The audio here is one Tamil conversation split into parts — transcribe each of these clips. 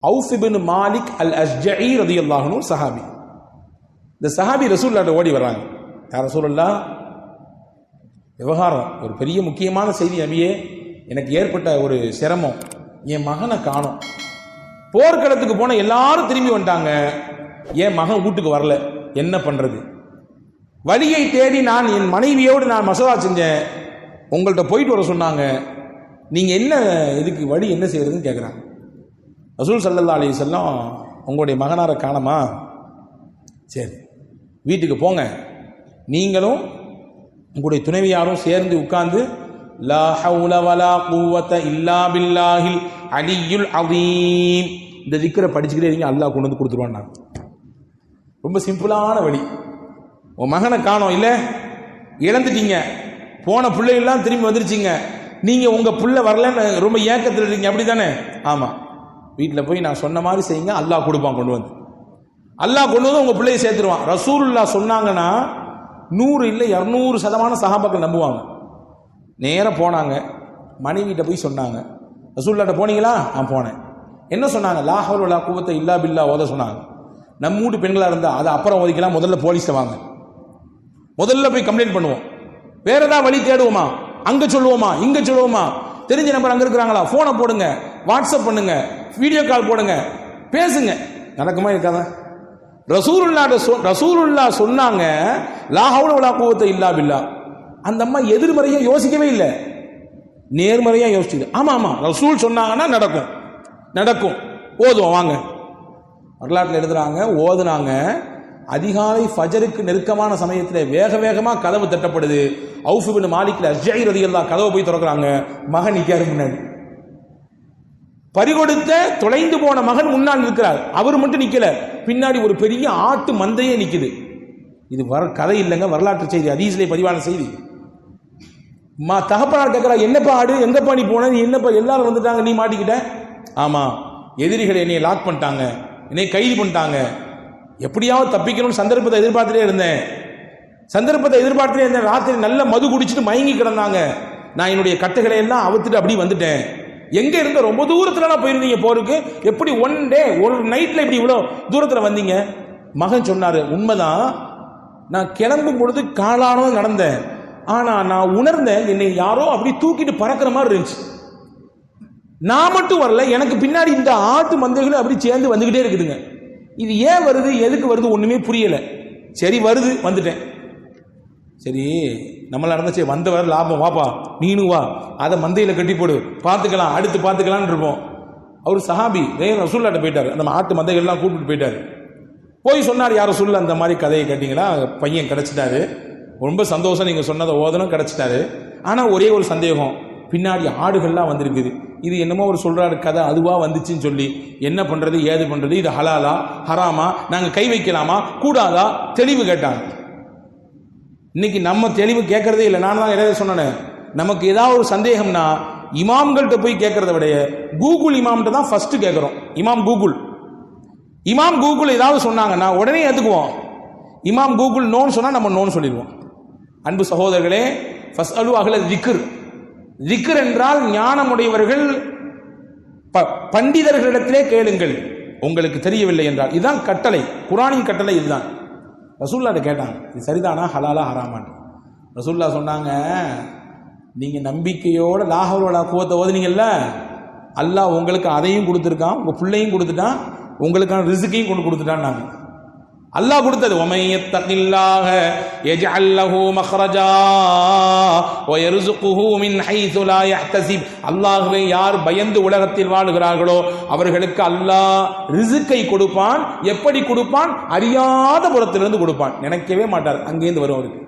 அவுஃப் இப்னு மாலிக் அல் அஷ்ஜஇ ரலியல்லாஹு அன்ஹு சஹாபி. இந்த சஹாபி ரசூலுல்லாஹ்ட்ட ஓடி வர்றாங்க. யா ரசூலுல்லாஹ், விவகாரம் ஒரு பெரிய முக்கியமான செய்தி நபியே, எனக்கு ஏற்பட்ட ஒரு சிரமம், என் மகனை காணோம். போர்க்களத்துக்கு போன எல்லாரும் திரும்பி வந்துட்டாங்க, என் மகன் வீட்டுக்கு வரல, என்ன பண்றது? வழியை தேடி நான் என் மனைவியோடு நான் மசோதா செஞ்சேன், உங்கள்கிட்ட போயிட்டு வர சொன்னாங்க, நீங்க என்ன இதுக்கு வழி என்ன செய்யறதுன்னு கேட்குறாங்க. ரசூல் ஸல்லல்லாஹு அலைஹி வஸல்லம், உங்களுடைய மகனாரை காணமா, சரி வீட்டுக்கு போங்க, நீங்களும் உங்களுடைய துணைவியாரும் சேர்ந்து உட்கார்ந்து லா ஹவுல வலா குவத இல்லா பில்லாஹில் அலியுல் அதீம் இந்த திக்ரை படிச்சுக்கிட்டே இருங்க, அல்லாஹ் கொண்டு வந்து கொடுத்துருவான். ரொம்ப சிம்பிளான வழி. உன் மகனை காணோம், இல்லை இழந்துட்டீங்க, போன பிள்ளைகள்லாம் திரும்பி வந்துருச்சிங்க, நீங்க உங்க பிள்ளை வரலன்னு ரொம்ப ஏக்கத்தில் இருக்கீங்க, அப்படி தானே? ஆமா, வீட்டில் போய் நான் சொன்ன மாதிரி செய்யுங்க, அல்லாஹ் கொடுப்பான் கொண்டு வந்து. அல்லாஹ் கொண்டு வந்து உங்க பிள்ளையை சேர்த்துருவான். ரசூலுல்லாஹ் சொன்னாங்கன்னா 100 இல்லை 200% சஹாபாக்கள் நம்புவாங்க. நேராக போனாங்க, மனைவிட்ட போய் சொன்னாங்க. ரசூலுல்லாஹ்ட்ட போனீங்களா? நான் போனேன். என்ன சொன்னாங்க? லா ஹவ்ல வலா குவத்த இல்லா பில்லா ஓத சொன்னாங்க. நம்ம வீட்டு பெண்களாக இருந்தால் அதை அப்புறம் ஓதிக்கலாம், முதல்ல போலீஸை வாங்க, முதல்ல போய் கம்ப்ளைண்ட் பண்ணுவோம். வேற ஏதாவது வழி தேடுவோமா? அங்க சொல்லுவோமா, இங்க சொல்லுவோமா? தெரிஞ்ச நம்பர் அங்க இருக்கிறாங்களா, போனை போடுங்க, வாட்ஸ்அப் பண்ணுங்க, வீடியோ கால் போடுங்க, பேசுங்க. நடக்குமா இருக்காதா? ரசூலுல்லாஹ் சொன்னாங்க லா ஹவ்ல வலா குவத்த இல்லா பில்லா. அந்த அம்மா எதிர்மறையா யோசிக்கவே இல்லை, நேர்மறையா யோசிச்சுது. ஆமா ஆமா, ரசூல் சொன்னாங்கன்னா நடக்கும், நடக்கும், ஓதுவோம் வாங்க. வரலாற்றில் எழுதுறாங்க, ஓதுனாங்க. அதிகாலை ஃபஜருக்கு நெருக்கமான சமயத்தில் வேக வேகமா கதவு தட்டப்படுது. அவுஃப் இப்னு மாலிக் அல் அஷ்ஜஇ ரலியல்லாஹு கதவை போய் திறக்கிறாங்க. மகன் நிக்காரு முன்னாடி. பறிகொடுத்த தொலைந்து போன மகன் முன்னால் நிற்கிறார், அவர் மட்டும் நிக்கல, பின்னாடி ஒரு பெரிய ஆட்டு மந்தையே நிக்குது. இது கதை இல்லைங்க, வரலாற்று செய்தி, ஹதீஸ்ல பதிவான செய்தி. தகப்பனார் கேட்கிறா, என்னப்பா ஆடு, எங்கப்பா நீ போன, என்னப்பா எல்லாரும் வந்துட்டாங்க, நீ மாட்டிக்கிட்ட? ஆமா, எதிரிகள் என்னை லாக் பண்ணிட்டாங்க, என்னை கைது பண்ணிட்டாங்க, எப்படியாவது தப்பிக்கணும்னு சந்தர்ப்பத்தை எதிர்பார்த்துட்டே இருந்தேன். ராத்திரி நல்ல மது குடிச்சிட்டு மயங்கி கிடந்தாங்க. நான் என்னுடைய கட்டுகளை எல்லாம் அவுத்துட்டு அப்படி வந்துட்டேன். எங்க இருந்த ரொம்ப தூரத்துல போயிருந்தீங்க போருக்கு, எப்படி ஒன் டே ஒரு நைட்ல இப்படி இவ்வளவு தூரத்துல வந்தீங்க? மகன் சொன்னாரு, உண்மைதான், நான் கிளம்பும் பொழுது காலானதும் நடந்தேன், ஆனா நான் உணர்ந்தேன் என்னை யாரோ அப்படி தூக்கிட்டு பறக்கிற மாதிரி இருந்துச்சு. நான் மட்டும் வரல, எனக்கு பின்னாடி இந்த ஆட்டு மந்தைகளும் அப்படி சேர்ந்து வந்துகிட்டே இருக்குதுங்க. இது ஏன் வருது, எதுக்கு வருது, ஒண்ணுமே புரியல. சரி வருது, வந்துட்டேன். சரி நம்மள நடந்துச்சு, வந்தவர் லாபம், வாப்பா நீனு வா, அதை மந்தையில கட்டி போடு, பார்த்துக்கலாம், அடுத்து பார்த்துக்கலான்னு இருப்போம். அவர் சஹாபி ரசூலுல்லாஹ்ட்ட போயிட்டாரு, அந்த ஆட்டு மந்தைகள்லாம் கூப்பிட்டு போயிட்டாரு. போய் சொன்னார், யார் ரசூலுல்லாஹ் அந்த மாதிரி கதையை கேட்டீங்களா, பையன் கிடைச்சிட்டாரு, ரொம்ப சந்தோஷம், நீங்க சொன்னதை ஓதனும் கிடைச்சிட்டாரு. ஆனா ஒரே ஒரு சந்தேகம், பின்னாடி ஆடுகள்லாம் வந்திருக்குது, இது என்னமோ ஒரு சொல்றாரு கதை, அதுவா வந்துச்சுன்னு சொல்லி என்ன பண்றது, ஏது பண்றது, இது ஹலாலா ஹராமா, நாங்க கை வைக்கலாமா கூடாதா, தெளிவு கேட்டாங்க. இன்னைக்கு நம்ம தெளிவு கேட்கறதே இல்லை. நான் தான் இடையே சொன்னேன், நமக்கு ஏதாவது ஒரு சந்தேகம்னா இமாம்கள்ட்ட போய் கேட்கறத விட கூகுள் இமாம்கிட்ட தான் ஃபர்ஸ்ட் கேட்கிறோம். இமாம் கூகுள் ஏதாவது சொன்னாங்கன்னா உடனே ஏத்துக்குவோம். இமாம் கூகுள் நோன்னு சொன்னா நம்ம நோன்னு சொல்லிடுவோம். அன்பு சகோதரர்களே, ஃபஸ்அலு அஹ்ல திக்ர், திக்ர் என்றால் ஞானமுடையவர்கள் பண்டிதர்களிடத்திலே கேளுங்கள், உங்களுக்கு தெரியவில்லை என்றால். இதுதான் கட்டளை, குர்ஆனின் கட்டளை இதுதான். ரசூலுல்லாஹ் கேட்டாங்க, இது சரிதானா ஹலாலா ஹராமான்? ரசூலுல்லாஹ் சொன்னாங்க, நீங்க நம்பிக்கையோட லா ஹவ்ல வலா குவத்த ஓதுனீங்கல்ல, அல்லாஹ் உங்களுக்கு அதையும் கொடுத்துருக்கான், உங்க பிள்ளையும் கொடுத்துட்டான், உங்களுக்கான ரிஸ்கையும் கொண்டு கொடுத்துட்டான். அல்லாஹ் கொடுத்தது, வமையத்தகில்லாஹ யஜ்அல் லஹு மக்ரஜா வ யர்ஸுகுஹு மின் ஹைது லா யஹ்தஸிப். அல்லாஹ்வை யார் பயந்து உலகத்தில் வாழுகிறார்களோ அவர்களுக்கு அல்லாஹ் ரிஸ்கை கொடுப்பான். எப்படி கொடுப்பான்? அறியாத புறத்திலிருந்து கொடுப்பான், நினைக்கவே மாட்டார், அங்கேருந்து வரும் அவருக்கு.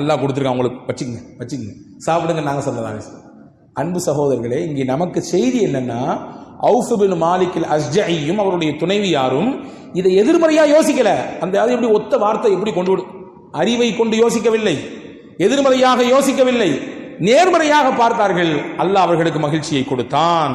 அல்லாஹ் கொடுத்துருக்கான், உங்களுக்கு வச்சுக்கங்க சாப்பிடுங்க, நாங்க சொல்லலாம். அன்பு சகோதரர்களே, இங்கே நமக்கு செய்தி என்னன்னா, அவுஃப் இப்னு மாலிக் அல் அஷ்ஜஇயும் அவருடைய துணைவியாரும் இதை எதிர்மறையா யோசிக்கல. அந்த எப்படி ஒத்த வார்த்தை எப்படி கொண்டு அறிவை கொண்டு யோசிக்கவில்லை, எதிர்மறையாக யோசிக்கவில்லை, நேர்மறையாக பார்த்தார்கள். அல்லாஹ் அவர்களுக்கு மகிழ்ச்சியை கொடுத்தான்.